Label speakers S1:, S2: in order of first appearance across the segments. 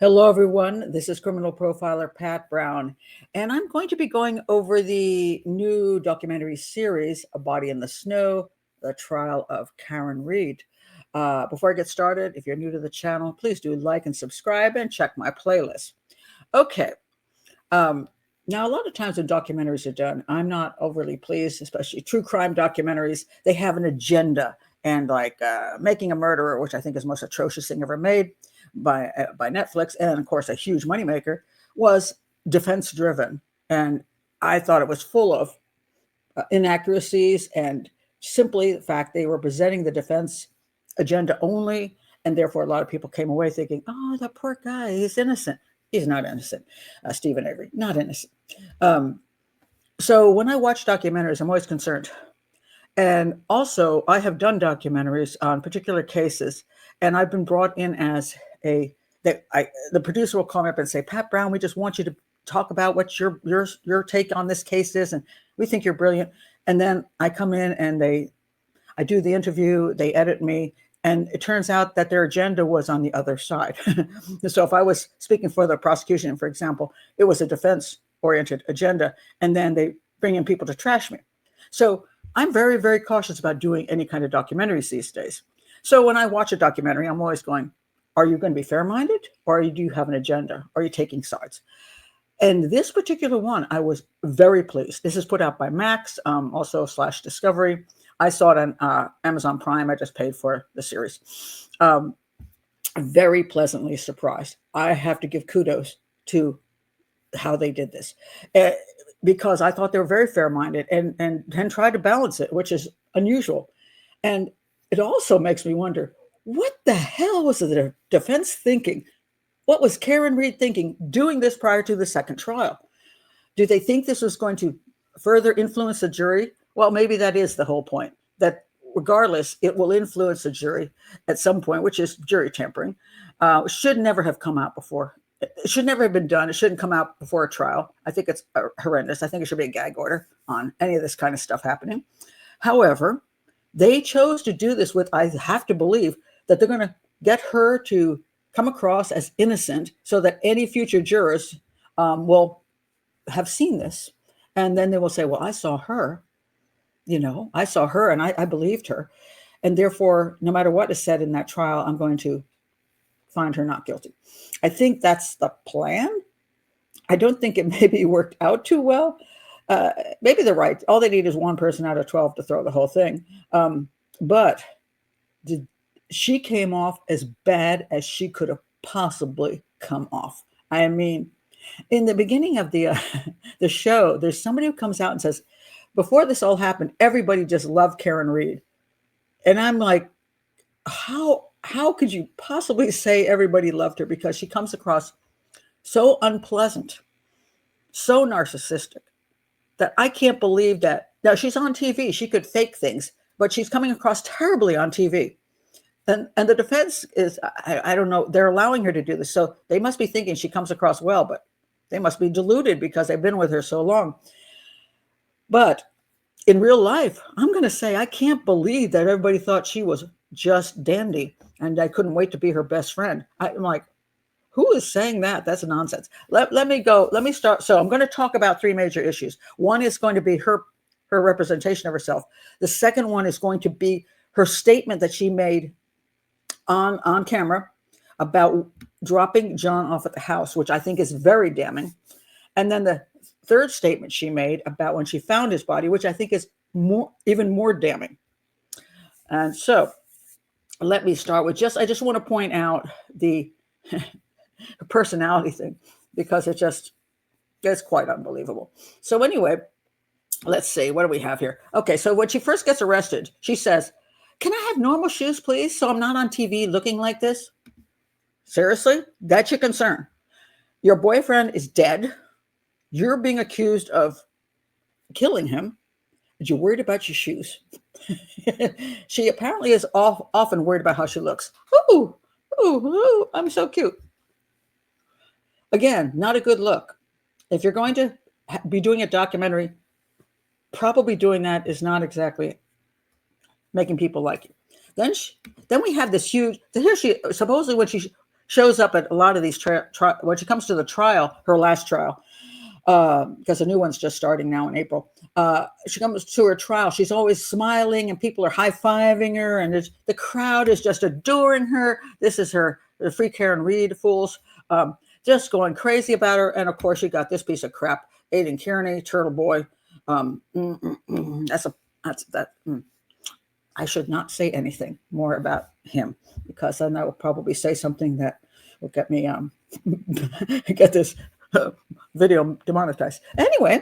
S1: Hello, everyone. This is criminal profiler Pat Brown, and I'm going to be going over the new documentary series, A Body in the Snow, the trial of Karen Reed. Before I get started, if you're new to the channel, please do like and subscribe and check my playlist. Okay. Now, a lot of times when documentaries are done, I'm not overly pleased, especially true crime documentaries. They have an agenda, and like Making a Murderer, which I think is the most atrocious thing ever made by Netflix, and of course a huge moneymaker, was defense driven, and I thought it was full of inaccuracies and simply the fact they were presenting the defense agenda only, and therefore a lot of people came away thinking, "Oh, that poor guy, he's innocent." He's not innocent. Stephen Avery, not innocent. So when I watch documentaries, I'm always concerned. And also, I have done documentaries on particular cases, and I've been brought in as the producer will call me up and say, "Pat Brown, we just want you to talk about what your take on this case is, and we think you're brilliant." And then I come in and I do the interview, they edit me, and it turns out that their agenda was on the other side. So if I was speaking for the prosecution, for example, it was a defense-oriented agenda, and then they bring in people to trash me. So I'm very, very cautious about doing any kind of documentaries these days. So when I watch a documentary, I'm always going, are you going to be fair-minded, or do you have an agenda? Are you taking sides? And this particular one, I was very pleased. This is put out by Max, also /Discovery. I saw it on Amazon Prime. I just paid for the series. Very pleasantly surprised. I have to give kudos to how they did this, because I thought they were very fair-minded and tried to balance it, which is unusual. And it also makes me wonder, what the hell was the defense thinking? What was Karen Reed thinking doing this prior to the second trial? Do they think this was going to further influence the jury? Well, maybe that is the whole point, that regardless, it will influence the jury at some point, which is jury tampering. Should never have come out before. It should never have been done. It shouldn't come out before a trial. I think it's horrendous. I think it should be a gag order on any of this kind of stuff happening. However, they chose to do this with, I have to believe, that they're going to get her to come across as innocent so that any future jurors will have seen this. And then they will say, well, I saw her. I saw her and I believed her. And therefore, no matter what is said in that trial, I'm going to find her not guilty. I think that's the plan. I don't think it maybe worked out too well. Maybe they're right. All they need is one person out of 12 to throw the whole thing. But she came off as bad as she could have possibly come off. I mean, in the beginning of the show, there's somebody who comes out and says, before this all happened, everybody just loved Karen Reed. And I'm like, how could you possibly say everybody loved her? Because she comes across so unpleasant, so narcissistic, that I can't believe that. Now, she's on TV. She could fake things, but she's coming across terribly on TV. And the defense is, I don't know, they're allowing her to do this. So they must be thinking she comes across well, but they must be deluded because they've been with her so long. But in real life, I'm going to say, I can't believe that everybody thought she was just dandy and I couldn't wait to be her best friend. I'm like, who is saying that? That's nonsense. Let me go. Let me start. So I'm going to talk about three major issues. One is going to be her representation of herself. The second one is going to be her statement that she made on camera about dropping John off at the house, which I think is very damning. And then the third statement she made about when she found his body, which I think is even more damning. And so let me start with I just want to point out the personality thing, because it's quite unbelievable. So anyway, let's see, what do we have here? Okay, so when she first gets arrested, she says, "Can I have normal shoes, please, so I'm not on TV looking like this?" Seriously? That's your concern? Your boyfriend is dead. You're being accused of killing him, but you're worried about your shoes. She apparently is often worried about how she looks. Ooh, I'm so cute. Again, not a good look. If you're going to be doing a documentary, probably doing that is not exactly making people like you. Then we have this huge, here she, supposedly when shows up at a lot of these when she comes to the trial, her last trial, because the new one's just starting now in April. She comes to her trial. She's always smiling, and people are high-fiving her, and the crowd is just adoring her. This is the Free Karen Reed fools, just going crazy about her. And of course, you got this piece of crap, Aidan Kearney, Turtle Boy. I should not say anything more about him, because then I will probably say something that will get me get this video demonetized. Anyway,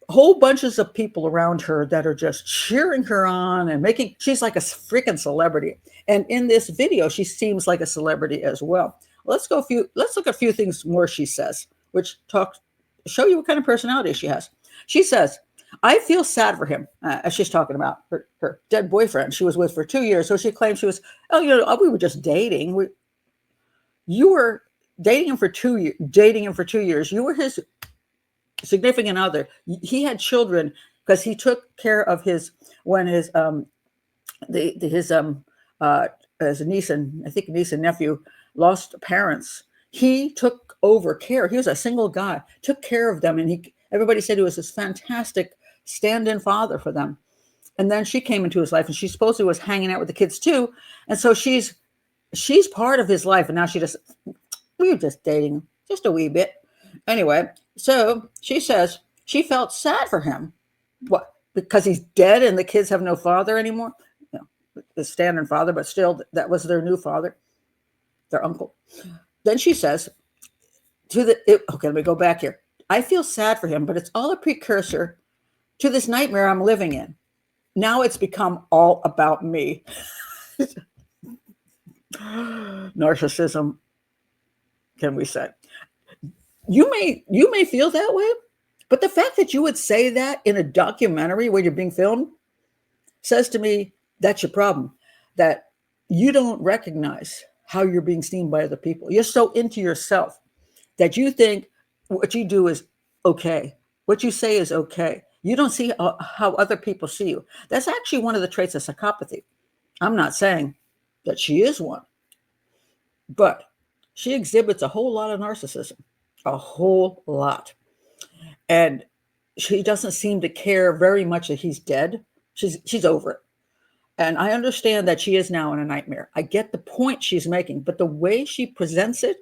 S1: whole bunches of people around her that are just cheering her on and she's like a freaking celebrity. And in this video, she seems like a celebrity as well. Let's look at a few things more she says, which show you what kind of personality she has. She says, I feel sad for him, as she's talking about her dead boyfriend she was with for 2 years. So she claims she was, we were just dating. You were dating him for 2 years. You were his significant other. He had children because he took care of his niece and nephew lost parents. He took over care. He was a single guy, took care of them, and everybody said he was this fantastic stand-in father for them. And then she came into his life, and she supposedly was hanging out with the kids too. And so she's part of his life, and now we were just dating just a wee bit. Anyway, so she says she felt sad for him. What? Because he's dead and the kids have no father anymore? The stand-in father, but still, that was their new father, their uncle. Then she says, let me go back here. I feel sad for him, but it's all a precursor to this nightmare I'm living in. Now it's become all about me. Narcissism, can we say? You may feel that way, but the fact that you would say that in a documentary where you're being filmed says to me that's your problem, that you don't recognize how you're being seen by other people. You're so into yourself that you think what you do is okay. What you say is okay. You don't see how other people see you. That's actually one of the traits of psychopathy. I'm not saying that she is one, but she exhibits a whole lot of narcissism, a whole lot. And she doesn't seem to care very much that he's dead. She's over it. And I understand that she is now in a nightmare. I get the point she's making, but the way she presents it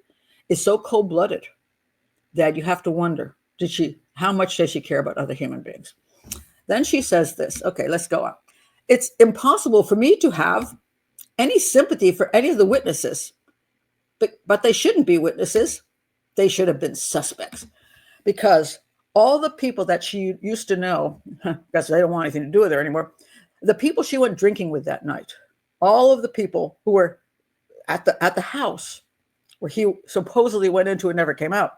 S1: is so cold-blooded that you have to wonder, how much does she care about other human beings? Then she says this. Okay, let's go on. It's impossible for me to have any sympathy for any of the witnesses, but they shouldn't be witnesses. They should have been suspects, because all the people that she used to know, because they don't want anything to do with her anymore, the people she went drinking with that night, all of the people who were at the house where he supposedly went into and never came out,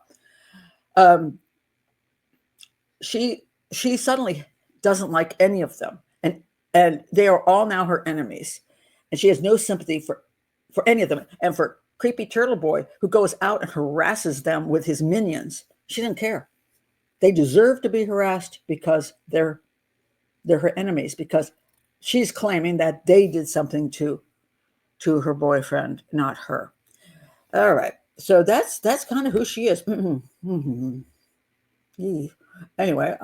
S1: she suddenly doesn't like any of them, and they are all now her enemies, and she has no sympathy for any of them. And for creepy Turtle Boy, who goes out and harasses them with his minions, she didn't care. They deserve to be harassed because they're her enemies, because she's claiming that they did something to her boyfriend, not her. All right, so that's kind of who she is. Anyway,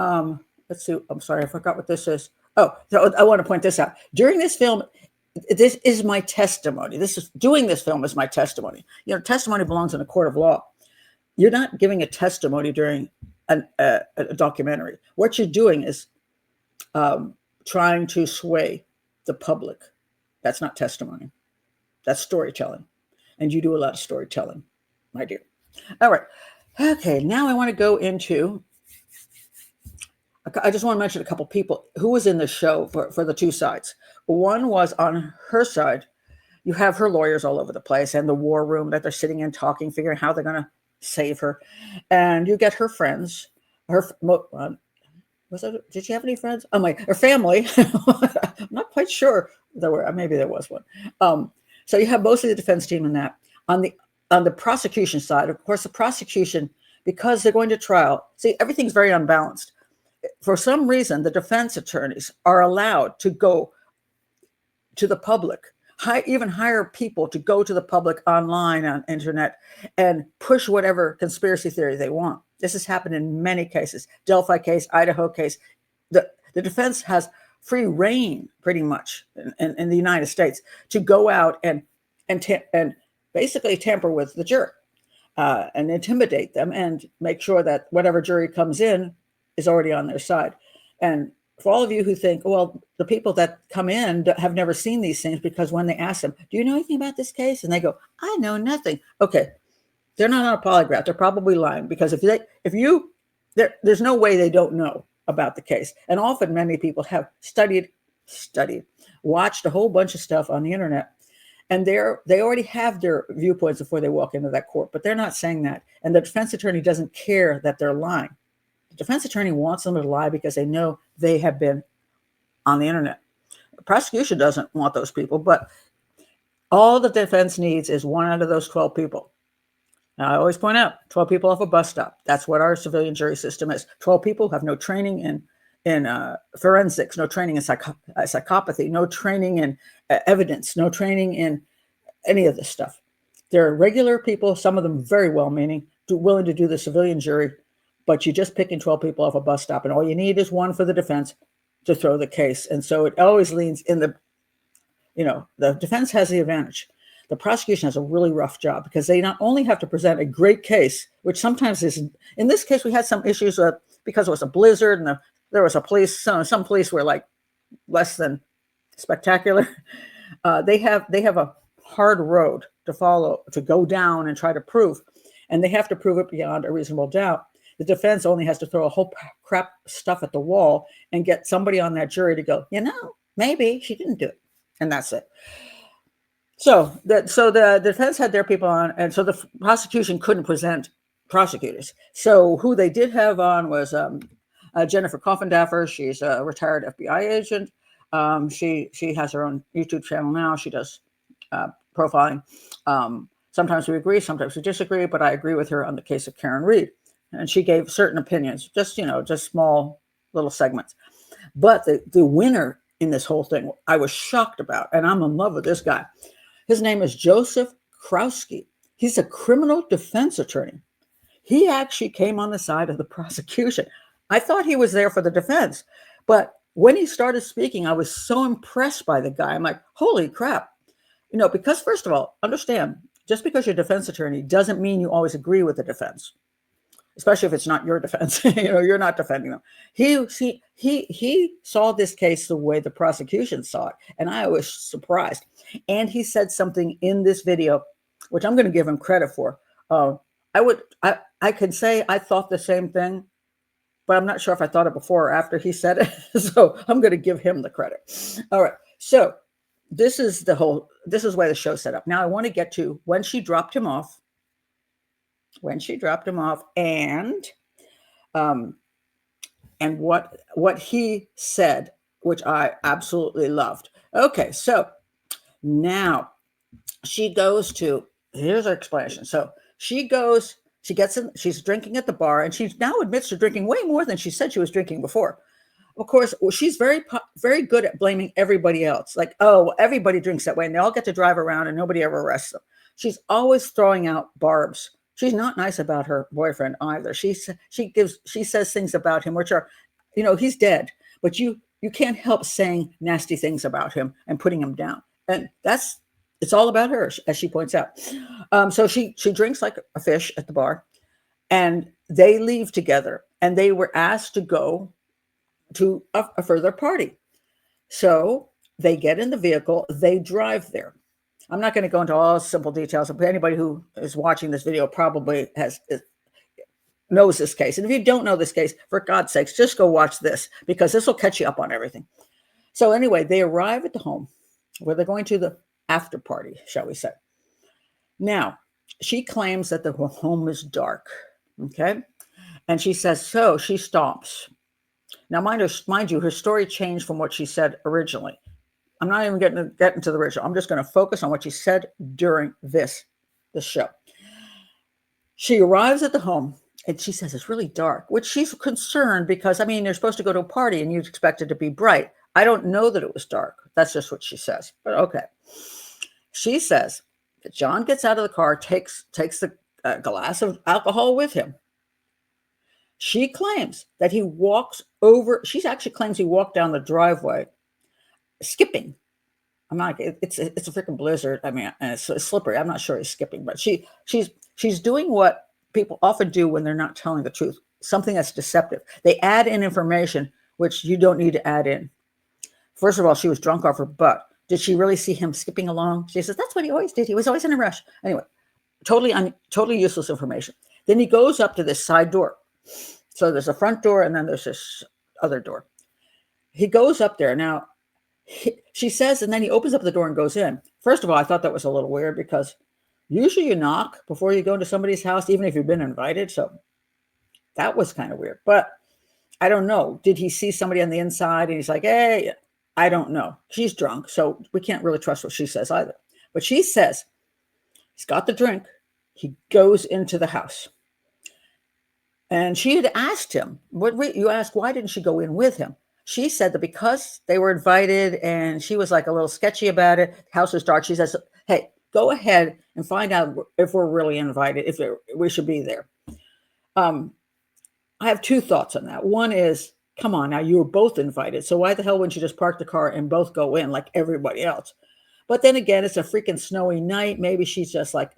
S1: let's see. I'm sorry, I forgot what this is. Oh, so I want to point this out. During this film, this is my testimony. Doing this film is my testimony. Testimony belongs in a court of law. You're not giving a testimony during a documentary. What you're doing is trying to sway the public. That's not testimony. That's storytelling. And you do a lot of storytelling, my dear. All right. Okay, now I want to go into, I just want to mention a couple people who was in the show for the two sides. One was on her side. You have her lawyers all over the place and the war room that they're sitting in talking, figuring how they're going to save her. And you get her friends. Did she have any friends? Oh my, her family. I'm not quite sure maybe there was one. So you have mostly the defense team in that. On the prosecution side, of course, the prosecution, because they're going to trial, see, everything's very unbalanced. For some reason, the defense attorneys are allowed to go to the public even hire people to go to the public online on internet and push whatever conspiracy theory they want. This has happened in many cases. Delphi case, Idaho case. The defense has free reign pretty much in the United States to go out and basically tamper with the jury and intimidate them and make sure that whatever jury comes in is already on their side. And for all of you who think, well, the people that come in have never seen these things, because when they ask them, do you know anything about this case? And they go, I know nothing. Okay, they're not on a polygraph. They're probably lying, because there's no way they don't know about the case. And often many people have studied, watched a whole bunch of stuff on the internet, and they already have their viewpoints before they walk into that court, but they're not saying that. And the defense attorney doesn't care that they're lying. The defense attorney wants them to lie because they know they have been on the internet. The prosecution doesn't want those people, but all the defense needs is one out of those 12 people. Now, I always point out 12 people off a bus stop. That's what our civilian jury system is. 12 people have no training in forensics, no training in psychopathy, no training in evidence, no training in any of this stuff. They're regular people, some of them very well-meaning, willing to do the civilian jury, but you're just picking 12 people off a bus stop, and all you need is one for the defense to throw the case. And so it always leans in the defense has the advantage. The prosecution has a really rough job, because they not only have to present a great case, which sometimes is, in this case, we had some issues because it was a blizzard and there was a police, some police were like less than spectacular. They have a hard road to follow, to go down and try to prove, and they have to prove it beyond a reasonable doubt. The defense only has to throw a whole crap stuff at the wall and get somebody on that jury to go, maybe she didn't do it. And that's it. So the defense had their people on, and so the prosecution couldn't present prosecutors. So who they did have on was Jennifer Coffindaffer. She's a retired FBI agent. She has her own YouTube channel now. She does profiling. Sometimes we agree, sometimes we disagree, but I agree with her on the case of Karen Reed. And she gave certain opinions, just small little segments. But the winner in this whole thing, I was shocked about, and I'm in love with this guy. His name is Joseph Krowski. He's a criminal defense attorney. He actually came on the side of the prosecution. I thought he was there for the defense, but when he started speaking, I was so impressed by the guy. I'm like, holy crap. Because first of all, understand, just because you're a defense attorney doesn't mean you always agree with the defense, especially if it's not your defense. You're not defending them. He saw this case the way the prosecution saw it, and I was surprised. And he said something in this video, which I'm going to give him credit for. I can say I thought the same thing, but I'm not sure if I thought it before or after he said it. So I'm going to give him the credit. All right. So this is why the show's set up. Now I want to get to when she dropped him off. And what he said, which I absolutely loved. Okay, so now she goes to, here's her explanation. So she gets in, she's drinking at the bar, and she now admits to drinking way more than she said she was drinking before. Of course, she's very, very good at blaming everybody else. Like, oh, everybody drinks that way, and they all get to drive around, and nobody ever arrests them. She's always throwing out barbs. She's not nice about her boyfriend either. She says things about him, which are, he's dead, but you can't help saying nasty things about him and putting him down. And it's all about her, as she points out. So she drinks like a fish at the bar, and they leave together, and they were asked to go to a further party. So they get in the vehicle, they drive there. I'm not going to go into all simple details, but anybody who is watching this video probably knows this case. And if you don't know this case, for God's sakes, just go watch this, because this will catch you up on everything. So anyway, they arrive at the home where they're going to the after party, shall we say. Now, she claims that the home is dark, okay? And she says, so she stomps. Now, mind you, her story changed from what she said originally. I'm not even getting to the original. I'm just going to focus on what she said during this show. She arrives at the home, and she says it's really dark, which she's concerned because, you're supposed to go to a party and you'd expect it to be bright. I don't know that it was dark. That's just what she says, but okay. She says that John gets out of the car, takes the glass of alcohol with him. She claims that he walks over. She actually claims he walked down the driveway, skipping. I'm not. It's a freaking blizzard. I mean, and it's slippery. I'm not sure he's skipping, but she's doing what people often do when they're not telling the truth. Something that's deceptive. They add in information which you don't need to add in. First of all, she was drunk off her butt. Did she really see him skipping along? She says that's what he always did. He was always in a rush. Anyway, totally useless information. Then he goes up to this side door. So there's a front door and then there's this other door. He goes up there. Now, she says, and then he opens up the door and goes in. First of all, I thought that was a little weird because usually you knock before you go into somebody's house, even if you've been invited. So that was kind of weird. But I don't know. Did he see somebody on the inside and he's like, hey, I don't know. She's drunk, so we can't really trust what she says either. But she says he's got the drink. He goes into the house. And she had asked him, you asked, why didn't she go in with him? She said that because they were invited and she was like a little sketchy about it, the house was dark. She says, hey, go ahead and find out if we're really invited, if we should be there. I have two thoughts on that. One is, come on, now you were both invited. So why the hell wouldn't you just park the car and both go in like everybody else? But then again, it's a freaking snowy night. Maybe she's just like,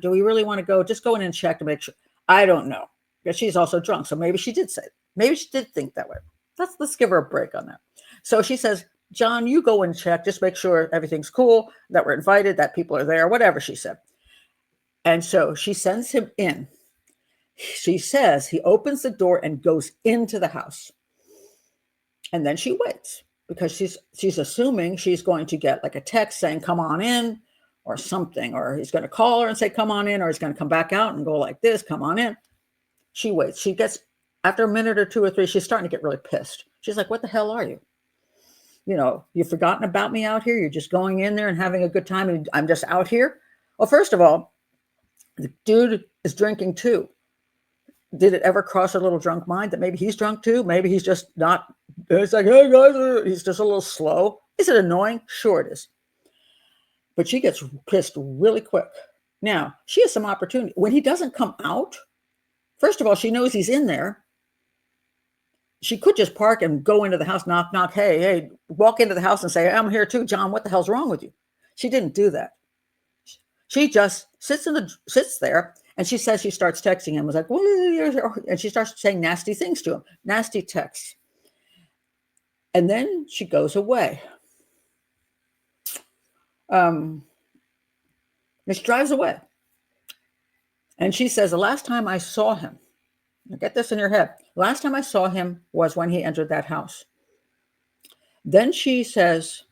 S1: do we really want to go? Just go in and check to make sure. I don't know. But she's also drunk. So maybe she did say it. Maybe she did think that way. Let's give her a break on that. So she says, John, you go and check. Just make sure everything's cool, that we're invited, that people are there, whatever she said. And so she sends him in. She says he opens the door and goes into the house. And then she waits because she's assuming she's going to get like a text saying, come on in or something, or he's going to call her and say, come on in, or he's going to come back out and go like this, come on in. She waits. She gets, after a minute or two or three, she's starting to get really pissed. She's like, what the hell are you? You know, you've forgotten about me out here. You're just going in there and having a good time. And I'm just out here. Well, first of all, the dude is drinking too. Did it ever cross her little drunk mind that maybe he's drunk too? Maybe he's just not, it's like, hey guys, he's just a little slow. Is it annoying? Sure it is. But she gets pissed really quick. Now, she has some opportunity. When he doesn't come out, first of all, she knows he's in there. She could just park and go into the house, knock, knock. Hey, walk into the house and say, I'm here too, John. What the hell's wrong with you? She didn't do that. She just sits there, and she says she starts texting him. Was like, and she starts saying nasty things to him, nasty texts. And then she goes away. She drives away. And she says, the last time I saw him, now get this in your head, last time I saw him was when he entered that house. Then she says,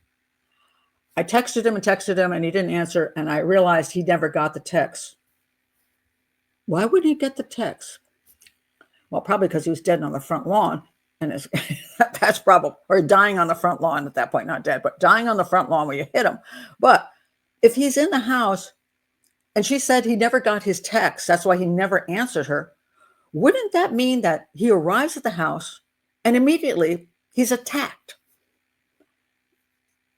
S1: I texted him and he didn't answer. And I realized he never got the text. Why would he get the text? Well, probably because he was dead on the front lawn. And that's probably, or dying on the front lawn at that point, not dead, but dying on the front lawn where you hit him. But if he's in the house and she said he never got his text, that's why he never answered her. Wouldn't that mean that he arrives at the house and immediately he's attacked?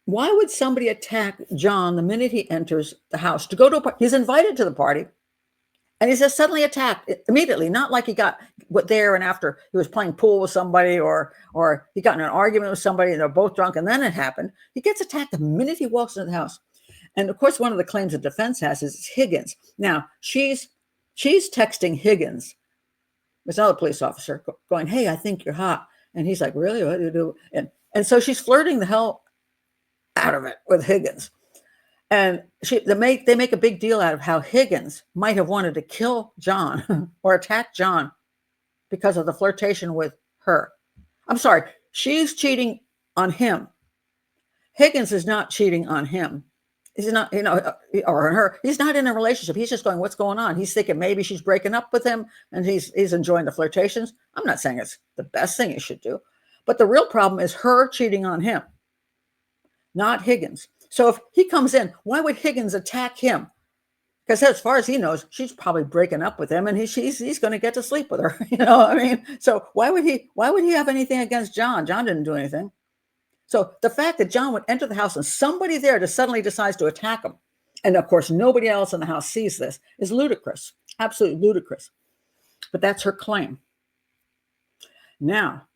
S1: Why would somebody attack John the minute he enters the house to go to a party? He's invited to the party and he's just suddenly attacked immediately. Not like he got there and after he was playing pool with somebody or he got in an argument with somebody and they're both drunk and then it happened. He gets attacked the minute he walks into the house. And of course, one of the claims the defense has is Higgins. Now, she's texting Higgins. There's another police officer going, hey, I think you're hot. And he's like, really? What do you do? And so she's flirting the hell out of it with Higgins. And they make a big deal out of how Higgins might have wanted to kill John or attack John because of the flirtation with her. I'm sorry, she's cheating on him. Higgins is not cheating on him. He's not, or her. He's not in a relationship. He's just going, what's going on? He's thinking maybe she's breaking up with him and he's enjoying the flirtations. I'm not saying it's the best thing he should do. But the real problem is her cheating on him, not Higgins. So if he comes in, why would Higgins attack him? Because as far as he knows, she's probably breaking up with him and he's going to get to sleep with her. You know what I mean? So why would he have anything against John? John didn't do anything. So the fact that John would enter the house and somebody there just suddenly decides to attack him, And of course, nobody else in the house sees this. Is ludicrous, absolutely ludicrous. But that's her claim. Now,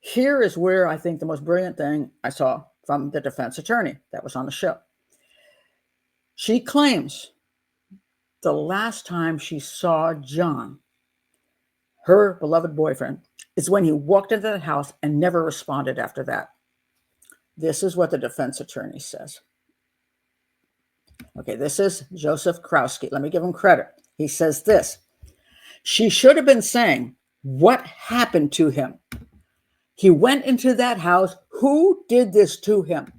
S1: here is where I think the most brilliant thing I saw from the defense attorney that was on the show. She claims the last time she saw John, her beloved boyfriend, is when he walked into the house and never responded after that. This is what the defense attorney says. Okay, this is Joseph Krowski. Let me give him credit. He says this. She should have been saying, what happened to him? He went into that house. Who did this to him?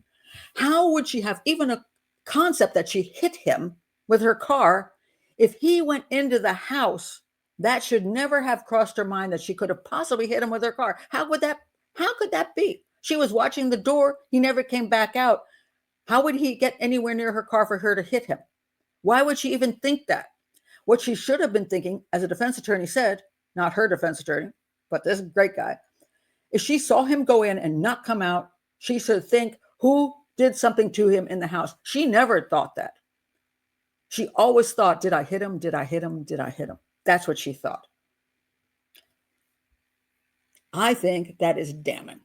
S1: How would she have even a concept that she hit him with her car? If he went into the house, that should never have crossed her mind that she could have possibly hit him with her car. How could that be? She was watching the door. He never came back out. How would he get anywhere near her car for her to hit him? Why would she even think that? What she should have been thinking, as a defense attorney said, not her defense attorney, but this great guy, if she saw him go in and not come out, she should think, who did something to him in the house? She never thought that. She always thought, did I hit him? Did I hit him? Did I hit him? That's what she thought. I think that is damning.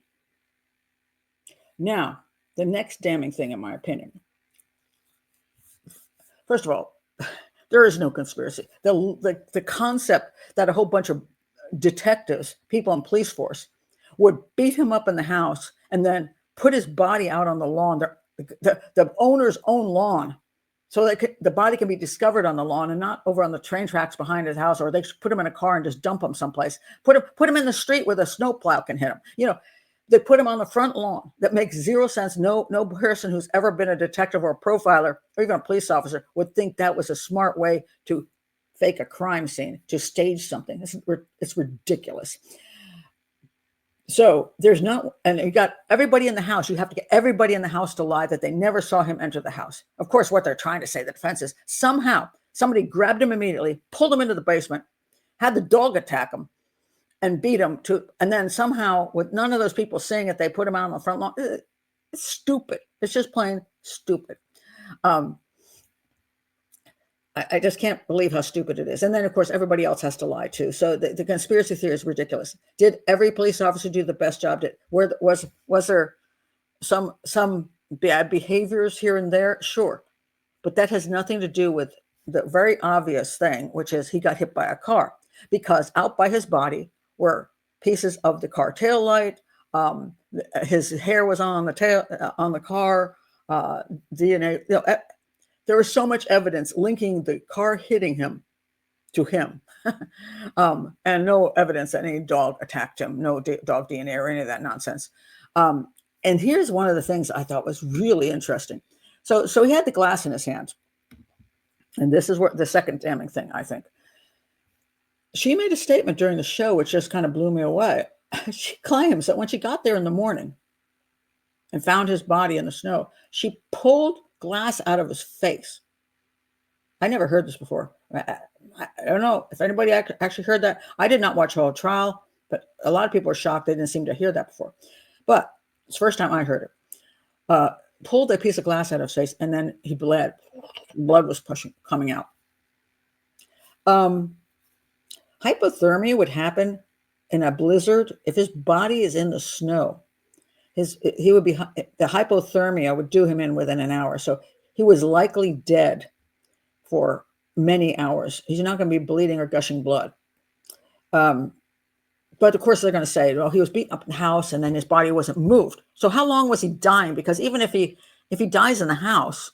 S1: Now, the next damning thing, in my opinion. First of all, there is no conspiracy. The concept that a whole bunch of detectives, people in police force, would beat him up in the house and then put his body out on the lawn, the owner's own lawn, so that the body can be discovered on the lawn and not over on the train tracks behind his house, or they put him in a car and just dump him someplace. Put him in the street where the snowplow can hit him. You know, they put him on the front lawn. That makes zero sense. No person who's ever been a detective or a profiler or even a police officer would think that was a smart way to fake a crime scene, to stage something. It's ridiculous. So there's no, and you got everybody in the house. You have to get everybody in the house to lie that they never saw him enter the house. Of course, what they're trying to say, the defense is, somehow somebody grabbed him immediately, pulled him into the basement, had the dog attack him, and beat him and then somehow, with none of those people saying it, they put him out on the front lawn. It's stupid. It's just plain stupid. I just can't believe how stupid it is. And then, of course, everybody else has to lie too. So the conspiracy theory is ridiculous. Did every police officer do the best job? Was there some bad behaviors here and there? Sure. But that has nothing to do with the very obvious thing, which is he got hit by a car, because out by his body were pieces of the car tail light. His hair was on the car, DNA. You know, there was so much evidence linking the car hitting him to him, and no evidence that any dog attacked him, no dog DNA or any of that nonsense. And here's one of the things I thought was really interesting. So he had the glass in his hand, and this is where the second damning thing, I think. She made a statement during the show which just kind of blew me away. She claims that when she got there in the morning and found his body in the snow, she pulled glass out of his face. I never heard this before. I don't know if anybody actually heard that. I did not watch the whole trial, but a lot of people are shocked they didn't seem to hear that before. But it's the first time I heard it. Pulled a piece of glass out of his face, and then he bled. Blood was coming out. Hypothermia would happen in a blizzard if his body is in the snow. He would be, the hypothermia would do him in within an hour. So he was likely dead for many hours. He's not going to be bleeding or gushing blood. But of course they're going to say, well, he was beaten up in the house and then his body wasn't moved. So how long was he dying? Because even if he dies in the house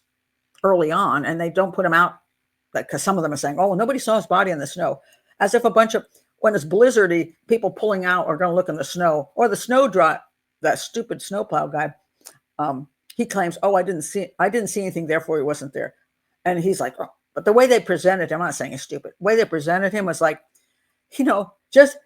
S1: early on and they don't put him out, because some of them are saying, oh, well, nobody saw his body in the snow, as if a bunch of, when it's blizzardy, people pulling out are going to look in the snow, or the snow drop. That stupid snowplow guy, he claims, oh, I didn't see anything, therefore he wasn't there. And he's like, oh, but the way they presented him, I'm not saying he's stupid. The way they presented him was like, you know, just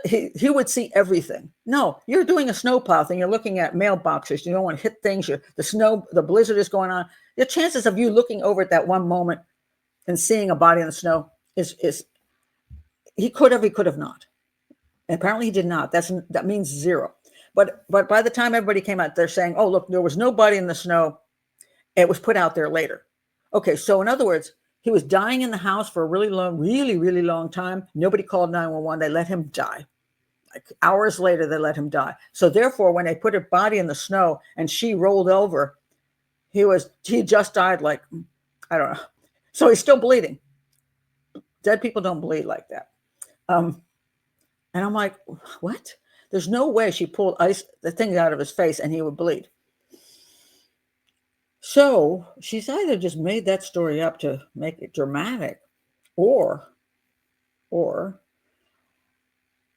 S1: he would see everything. No, you're doing a snowplow thing. You're looking at mailboxes. You don't want to hit things. The blizzard is going on. The chances of you looking over at that one moment and seeing a body in the snow is he could have not. And apparently he did not. That means zero. But by the time everybody came out, they're saying, oh, look, there was nobody in the snow. It was put out there later. Okay, so in other words, he was dying in the house for a really long, really, really long time. Nobody called 911. They let him die. Like hours later, they let him die. So therefore, when they put her body in the snow and she rolled over, he just died like, I don't know. So he's still bleeding. Dead people don't bleed like that. And I'm like, what? There's no way she pulled the thing out of his face and he would bleed. So she's either just made that story up to make it dramatic, or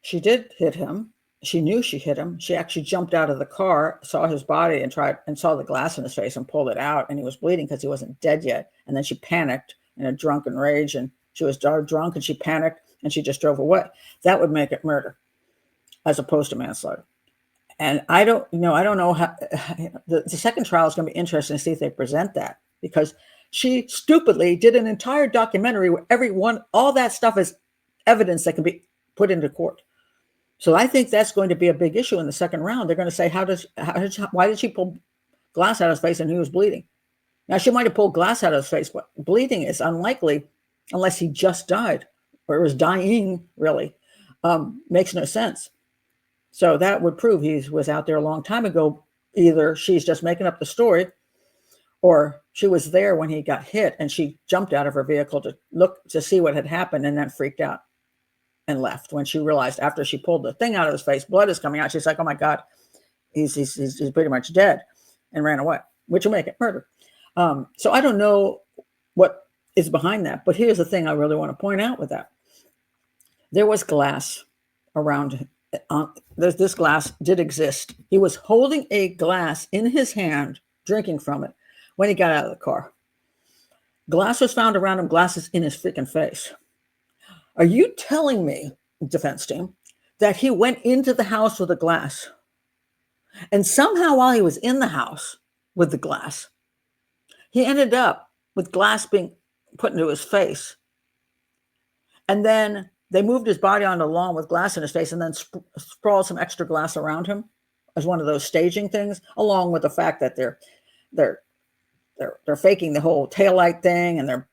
S1: she did hit him. She knew she hit him. She actually jumped out of the car, saw his body, and saw the glass in his face and pulled it out. And he was bleeding because he wasn't dead yet. And then she panicked in a drunken rage, and she was drunk and she panicked and she just drove away. That would make it murder as opposed to manslaughter. And I don't know how the second trial is going to be interesting to see if they present that, because she stupidly did an entire documentary where all that stuff is evidence that can be put into court. So I think that's going to be a big issue in the second round. They're going to say, why did she pull glass out of his face and he was bleeding? Now, she might have pulled glass out of his face, but bleeding is unlikely unless he just died or was dying, really. Makes no sense. So that would prove he was out there a long time ago. Either she's just making up the story, or she was there when he got hit and she jumped out of her vehicle to look to see what had happened and then freaked out and left when she realized, after she pulled the thing out of his face, blood is coming out. She's like, oh my God, he's pretty much dead, and ran away, which will make it murder. So I don't know what is behind that, but here's the thing I really want to point out with that. There was glass around. This glass did exist. He was holding a glass in his hand, drinking from it, when he got out of the car. Glass was found around him, glasses in his freaking face. Are you telling me, defense team, that he went into the house with a glass, and somehow while he was in the house with the glass, he ended up with glass being put into his face, and then they moved his body on the lawn with glass in his face and then sprawled some extra glass around him as one of those staging things, along with the fact that they're faking the whole taillight thing, and they're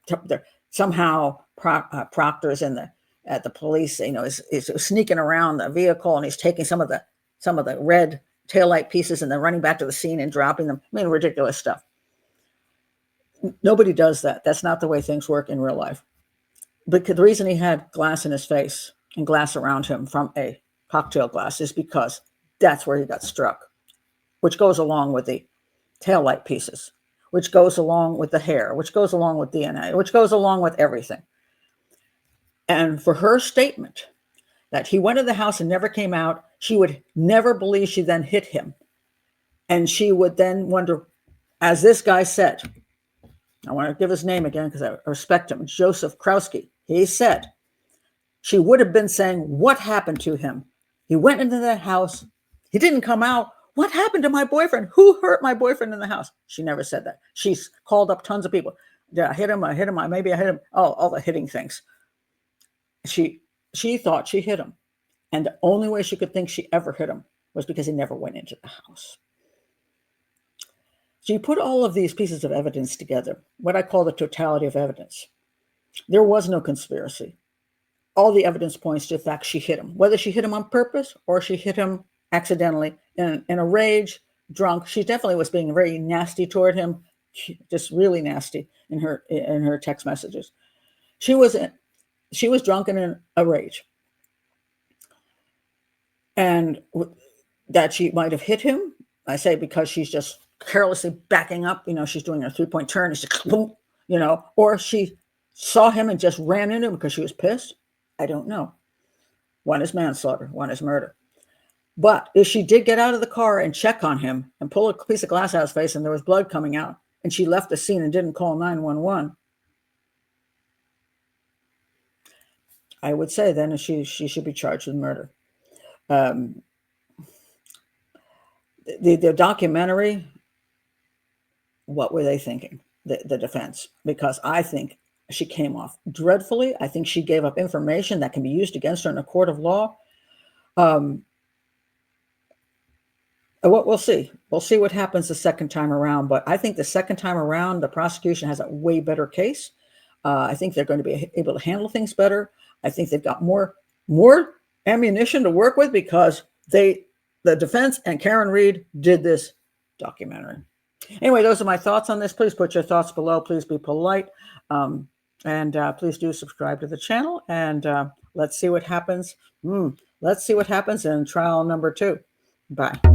S1: somehow Proctor's at the police, is sneaking around the vehicle, and he's taking some of the red taillight pieces and then running back to the scene and dropping them. I mean, ridiculous stuff. Nobody does that. That's not the way things work in real life. Because the reason he had glass in his face and glass around him from a cocktail glass is because that's where he got struck, which goes along with the taillight pieces, which goes along with the hair, which goes along with DNA, which goes along with everything. And for her statement that he went to the house and never came out, she would never believe she then hit him. And she would then wonder, as this guy said, I want to give his name again because I respect him, Joseph Krowski. He said she would have been saying, what happened to him? He went into that house. He didn't come out. What happened to my boyfriend? Who hurt my boyfriend in the house? She never said that. She's called up tons of people. Did I hit him? Maybe I hit him. Oh, all the hitting things. She thought she hit him. And the only way she could think she ever hit him was because he never went into the house. So you put all of these pieces of evidence together, what I call the totality of evidence. There was no conspiracy. All the evidence points to the fact she hit him, whether she hit him on purpose or she hit him accidentally in a rage, drunk. She definitely was being very nasty toward him, just really nasty in her text messages. She was drunk and in a rage. And that she might have hit him, I say because she's just carelessly backing up, she's doing a 3-point turn, and she's boom, or she saw him and just ran into him because she was pissed. I don't know. One is manslaughter, one is murder. But if she did get out of the car and check on him and pull a piece of glass out of his face and there was blood coming out, and she left the scene and didn't call 911, I would say then she should be charged with murder. The documentary, what were they thinking, the defense? Because I think she came off dreadfully. I think she gave up information that can be used against her in a court of law. We'll see. We'll see what happens the second time around. But I think the second time around, the prosecution has a way better case. I think they're going to be able to handle things better. I think they've got more ammunition to work with because the defense and Karen Read did this documentary. Anyway, those are my thoughts on this. Please put your thoughts below. Please be polite. And please do subscribe to the channel. And let's see what happens. Let's see what happens in trial number 2. Bye.